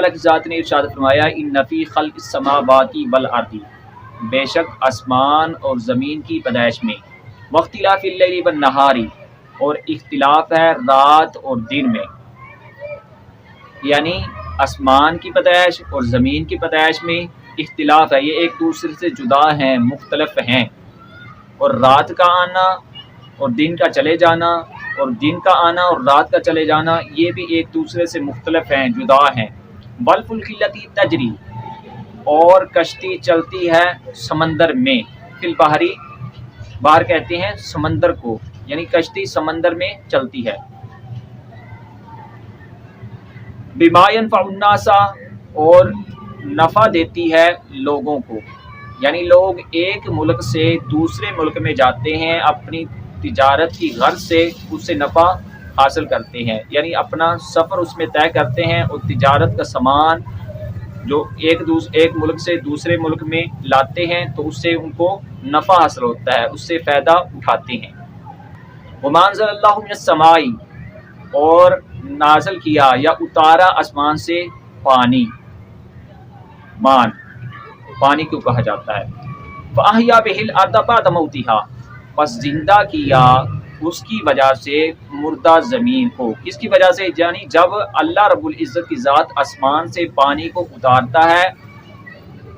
تعالیٰ کی ذات نے ارشاد فرمایا ان فی خلق السماوات والارض، بے شک آسمان اور زمین کی پیدائش میں، واختلاف اللیل والنہار، اور اختلاف ہے رات اور دن میں، یعنی آسمان کی پیدائش اور زمین کی پیدائش میں اختلاف ہے، یہ ایک دوسرے سے جدا ہیں، مختلف ہیں، اور رات کا آنا اور دن کا چلے جانا اور دن کا آنا اور رات کا چلے جانا یہ بھی ایک دوسرے سے مختلف ہیں، جدا ہیں۔ والفلک التی تجری، اور کشتی چلتی ہے سمندر میں، فی البحری، باہر کہتے ہیں سمندر کو، یعنی کشتی سمندر میں چلتی ہے۔ بما ينفع الناس، اور نفع دیتی ہے لوگوں کو، یعنی لوگ ایک ملک سے دوسرے ملک میں جاتے ہیں، اپنی تجارت کی غرض سے اس سے نفع حاصل کرتے ہیں، یعنی اپنا سفر اس میں طے کرتے ہیں اور تجارت کا سامان جو ایک ملک سے دوسرے ملک میں لاتے ہیں تو اس سے ان کو نفع حاصل ہوتا ہے، اس سے فائدہ اٹھاتے ہیں۔ وما انزل اللہ من السماء، اور نازل کیا یا اتارا آسمان سے پانی، مان پانی کو کہا جاتا ہے۔ فَأَحْيَا بِهِ الْأَرْضَ بَعْدَ مَوْتِهَا، پس زندہ کیا اس کی وجہ سے مردہ زمین کو، کس کی وجہ سے؟ یعنی جب اللہ رب العزت کی ذات آسمان سے پانی کو اتارتا ہے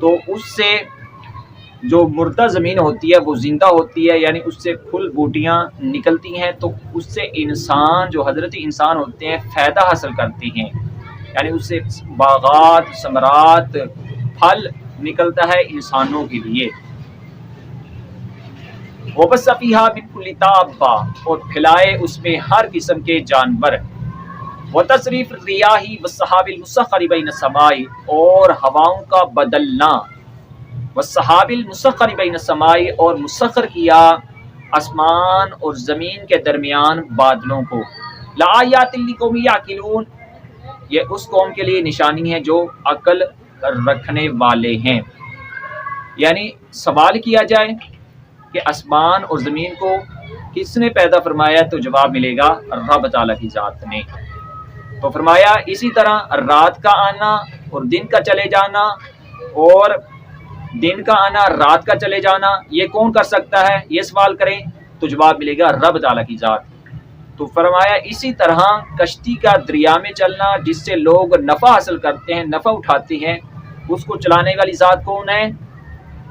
تو اس سے جو مردہ زمین ہوتی ہے وہ زندہ ہوتی ہے، یعنی اس سے پھل بوٹیاں نکلتی ہیں، تو اس سے انسان جو حضرت انسان ہوتے ہیں فائدہ حاصل کرتے ہیں، یعنی اس سے باغات، ثمرات، پھل نکلتا ہے انسانوں کے لیے۔ وَبَثَّ فِيهَا مِن كُلِّ دَابَّةٍ، اور پھیلائے اس میں ہر قسم کے جانور۔ وَتَصْرِيفِ الرِّيَاحِ وَالسَّحَابِ الْمُسَخَّرِ بَيْنَ السَّمَاءِ، اور ہواؤں کا بدلنا، وَالسَّحَابِ الْمُسَخَّرِ بَيْنَ السَّمَاءِ، اور مسخر کیا آسمان اور زمین کے درمیان بادلوں کو۔ لَآيَاتٍ لِقَوْمٍ يَعْقِلُونَ، یہ اس قوم کے لیے نشانی ہے جو عقل رکھنے والے ہیں۔ یعنی سوال کیا جائے کہ آسمان اور زمین کو کس نے پیدا فرمایا، تو جواب ملے گا رب تعالیٰ کی ذات نے۔ تو فرمایا اسی طرح رات کا آنا اور دن کا چلے جانا، اور دن کا آنا رات کا چلے جانا یہ کون کر سکتا ہے، یہ سوال کریں تو جواب ملے گا رب تعالیٰ کی ذات۔ تو فرمایا اسی طرح کشتی کا دریا میں چلنا جس سے لوگ نفع حاصل کرتے ہیں، نفع اٹھاتے ہیں، اس کو چلانے والی ذات کون ہے،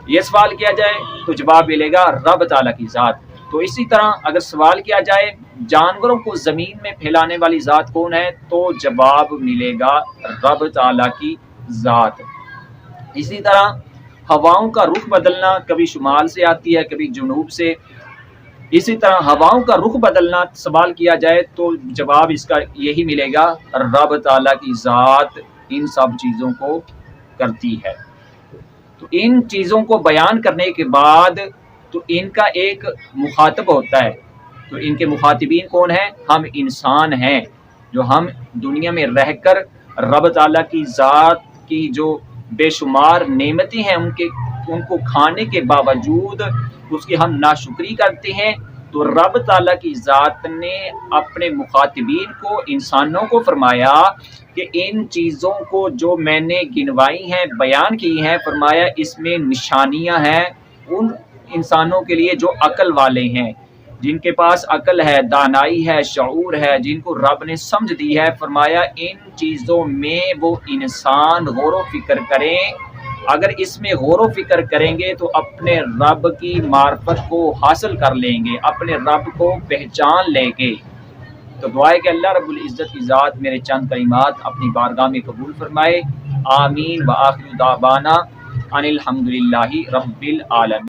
یہ سوال کیا جائے تو جواب ملے گا رب تعالیٰ کی ذات۔ تو اسی طرح اگر سوال کیا جائے جانوروں کو زمین میں پھیلانے والی ذات کون ہے، تو جواب ملے گا رب تعالیٰ کی ذات۔ اسی طرح ہواؤں کا رخ بدلنا، کبھی شمال سے آتی ہے کبھی جنوب سے، اسی طرح ہواؤں کا رخ بدلنا سوال کیا جائے تو جواب اس کا یہی ملے گا رب تعالیٰ کی ذات ان سب چیزوں کو کرتی ہے۔ تو ان چیزوں کو بیان کرنے کے بعد تو ان کا ایک مخاطب ہوتا ہے، تو ان کے مخاطبین کون ہیں؟ ہم انسان ہیں، جو ہم دنیا میں رہ کر رب تعالیٰ کی ذات کی جو بے شمار نعمتیں ہیں ان کو کھانے کے باوجود اس کی ہم ناشکری کرتے ہیں، تو رب تعالیٰ کی ذات نے اپنے مخاطبین کو، انسانوں کو فرمایا کہ ان چیزوں کو جو میں نے گنوائی ہیں، بیان کی ہیں، فرمایا اس میں نشانیاں ہیں ان انسانوں کے لیے جو عقل والے ہیں، جن کے پاس عقل ہے، دانائی ہے، شعور ہے، جن کو رب نے سمجھ دی ہے۔ فرمایا ان چیزوں میں وہ انسان غور و فکر کریں، اگر اس میں غور و فکر کریں گے تو اپنے رب کی معرفت کو حاصل کر لیں گے، اپنے رب کو پہچان لیں گے۔ تو دعا ہے کہ اللہ رب العزت کی ذات میرے چند کلمات اپنی بارگاہ میں قبول فرمائے۔ آمین۔ وآخر دعوانا ان الحمدللہ رب العالمین۔